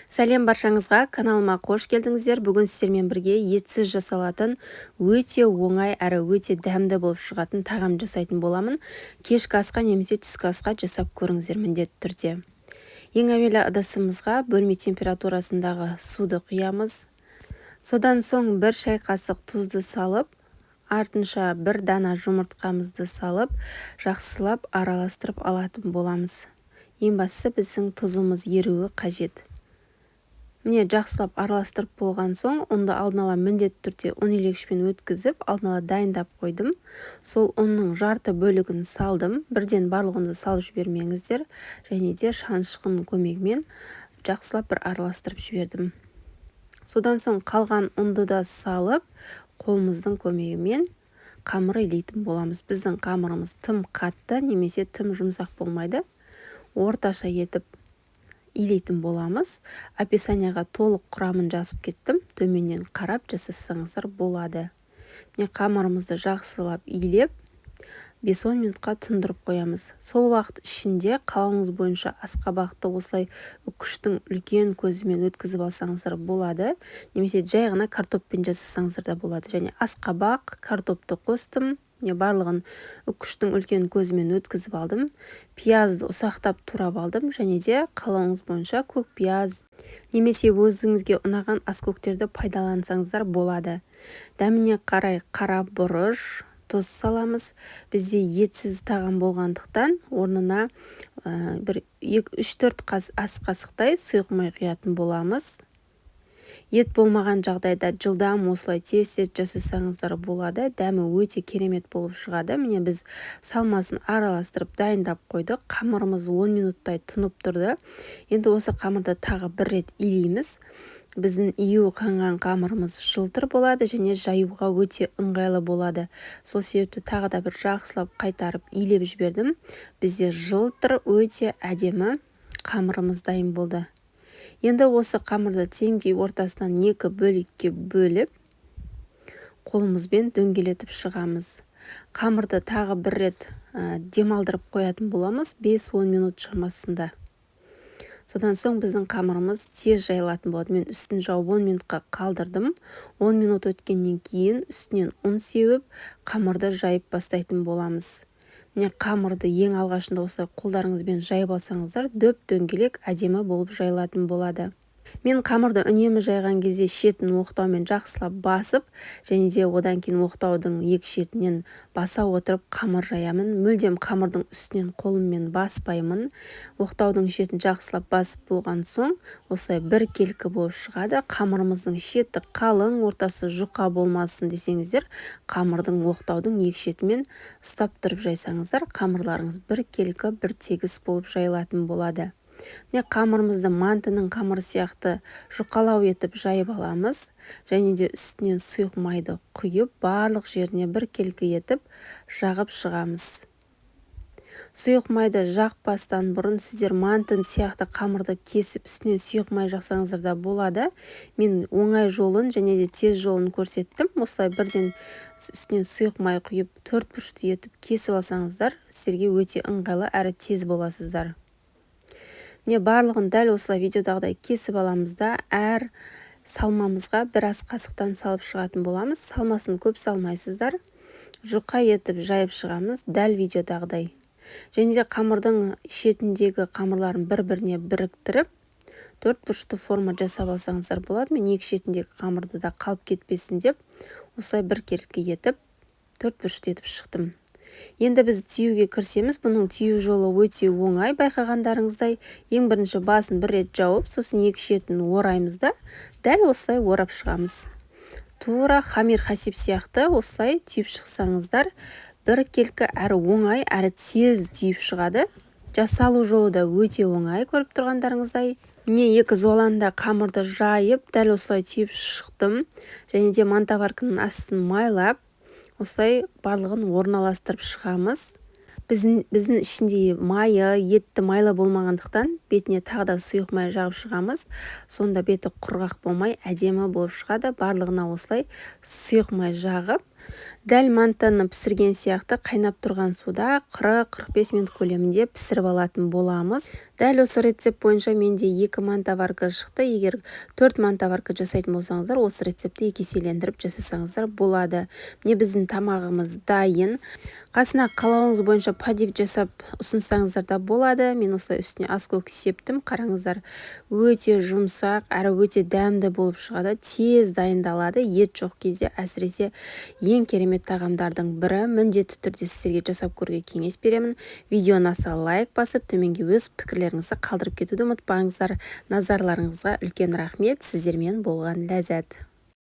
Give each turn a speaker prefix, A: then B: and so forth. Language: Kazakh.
A: Сәлем баршаңызға, каналыма қош келдіңіздер. Бүгін сіздермен бірге етсіз жасалатын, өте оңай әрі өте дәмді болып шығатын тағам жасайтын боламын. Кешкі асқа немесе түскі асқа жасап көріңіздер міндетті түрде. Ең әуелі ыдысымызға бөлме температурасындағы суды құямыз. Содан соң 1 шай қасық тұзды салып, артынша 1 дана жұмыртқамызды салып, жақсылап араластырып алатын боламыз. Ең бастысы біздің тұзымыз еруі қажет. Міне жақсылап араластырып болған соң, онда алдын ала міндетті түрде ұн илегішпен өткізіп, алдын ала дайындап қойдым. Сол ұнның жарты бөлігін салдым. Бірден барлығын салып жібермеңіздер, және де шанышқының көмегімен жақсылап бір араластырып жібердім. Содан соң қалған ұнды да салып, қолымыздың көмегімен қамыр илейтін боламыз. Біздің қамырымыз тым қатты немесе тым жұмсақ болмайды. Орташа етіп илейтін боламыз. Описанияға толық құрамын жазып кеттім. Төменнен қарап жасасаңыздар болады. Міне қамырымызды жақсылап илеп, 5-10 минутқа тұндырып қоямыз. Сол уақыт ішінде қалауыңыз бойынша асқабақты осылай үкіштің үлкен көзімен өткізіп алсаңыздар болады. Немесе жай ғана картоппен жасасаңыздар да болады. Және асқабақ, картопты қостым. Міне барлығын үкіштің үлкен көзімен өткізіп алдым. Пиязды ұсақтап турап алдым. Және де қалауыңыз бойынша көк пияз немесе өзіңізге ұнаған аскөктерді пайдалансаңыздар болады. Дәміне қарай қара бұрыш, тұз саламыз. Бізде етсіз тағам болғандықтан орнына 3-4 ас қасықтай сұйық май құятын боламыз. Ет болмаған жағдайда жылдам осылай тез-тез жасасаңыздар болады. Дәмі өте керемет болып шығады. Міне біз салмасын араластырып дайындап қойдық. Қамырымыз 10 минуттай тұнып тұрды. Енді осы қамырды тағы бір рет илейміз. Біздің ию қанған қамырымыз жылтыр болады және жаюға өте ыңғайлы болады. Сол себепті тағы да бір жақсылап қайтарып илеп жібердім. Бізде жылтыр өте әдемі қамырымыз дайын болды. Енді осы қамырды теңдей ортасынан 2 бөлікке бөліп, қолымызбен дөңгелетіп шығамыз. Қамырды тағы бір рет демалдырып қоятын боламыз 5-10 минут шамасында. Содан соң біздің қамырымыз тез жайылатын болады. Мен үстін жауып 10 минутқа қалдырдым. 10 минут өткеннен кейін үстінен ұн сеуіп, қамырды жайып бастайтын боламыз. Міне қамырды ең алғашында осылай қолдарыңызбен жайып алсаңыздар, дөп-дөңгелек әдемі болып жайылатын болады. Мен қамырды үнемі жайған кезде шетін оқтаумен жақсылап басып, және де одан кейін оқтаудың екі шетінен баса отырып қамыр жаямын. Мүлдем қамырдың үстінен қолыммен баспаймын. Оқтаудың шетін жақсылап басып болған соң, осылай бір келкі болып шығады. Қамырымыздың шеті қалың, ортасы жұқа болмасын десеңіздер, қамырдың оқтаудың екі шетімен ұстап тұрып жайсаңыздар, қамырларыңыз бір келкі, бір тегіс болып жайылатын болады. Міне қамырымызды мантының қамыры сияқты жұқалау етіп жайып аламыз. Және де үстінен сұйық майды құйып, барлық жеріне бір келкі етіп жағып шығамыз. Сұйық майды жақпастан бұрын сіздер мантын сияқты қамырды кесіп үстінен сұйық май жақсаңыздар да болады. Мен оңай жолын және де тез жолын көрсеттім. Осылай бірден үстінен сұйық май құйып, 4 бұрышты етіп кесіп алсаңыздар, сіздерге өте ыңғайлы әрі тез боласыздар. Міне барлығын дәл осылай видеодағыдай кесіп аламыз да, әр салмамызға 1 ас қасықтан салып шығатын боламыз. Салмасын көп салмайсыздар. Жұқа етіп жайып шығамыз, дәл видеодағыдай. Және де қамырдың шетіндегі қамырларын бір-біріне біріктіріп, 4 бұрышты форма жасап алсаңыздар болады. Мен екі шетіндегі қамырды да қалып кетпесін деп, осылай бір келкі етіп, 4 бұрышты етіп шықтым. Енді біз түйуге кірсеміз, бұның түйу жолы өте оңай. Байқағандарыңыздай, ең бірінші басын бір рет жауып, сосын екі шетін ораймыз да, дәл осылай орап шығамыз. Тура хамир хасиб сияқты осылай түйіп шықсаңыздар, бір келкі әрі оңай, әрі тез түйіп шығады. Жасалу жолы да өте оңай, көріп тұрғандарыңыздай. Міне екі золанда қамырды жайып, дәл осылай түйіп шықтым. Және де мантаварканың астын майлап, осылай барлығын орналастырып шығамыз. Біздің ішінде майы, етті майлы болмағандықтан бетіне тағы да сұйық май жағып шығамыз. Сонда беті құрғақ болмай әдемі болып шығады. Барлығына осылай сұйық май жағып, дәл мантаны пісірген сияқты қайнап тұрған суда 40-45 минут көлемінде пісіріп алатын боламыз. Дәл осы рецепт бойынша менде 2 манта варка шықты. Егер 4 манта варка жасайтын болсаңыздар, осы рецепті 2 еселендіріп жасасаңыздар болады. Міне біздің тамағымыз дайын. Қасына қалауыңыз бойынша подив жасап ұсынсаңыздар да болады. Мен осылай үстіне аскөк септім. Қараңыздар, өте жұмсақ әрі өте дәмді болып шығады. Тез дайындалады. Ет жоқ кезде әсіресе ең керемет тағамдардың бірі. Міндетті түрде сіздерге жасап көруге кеңес беремін. Видеоны ұнаса лайк басып, төменге өз пікірлеріңізді қалдырып кетуді ұмытпаңыздар. Назарларыңызға үлкен рахмет. Сіздермен болған ләззат.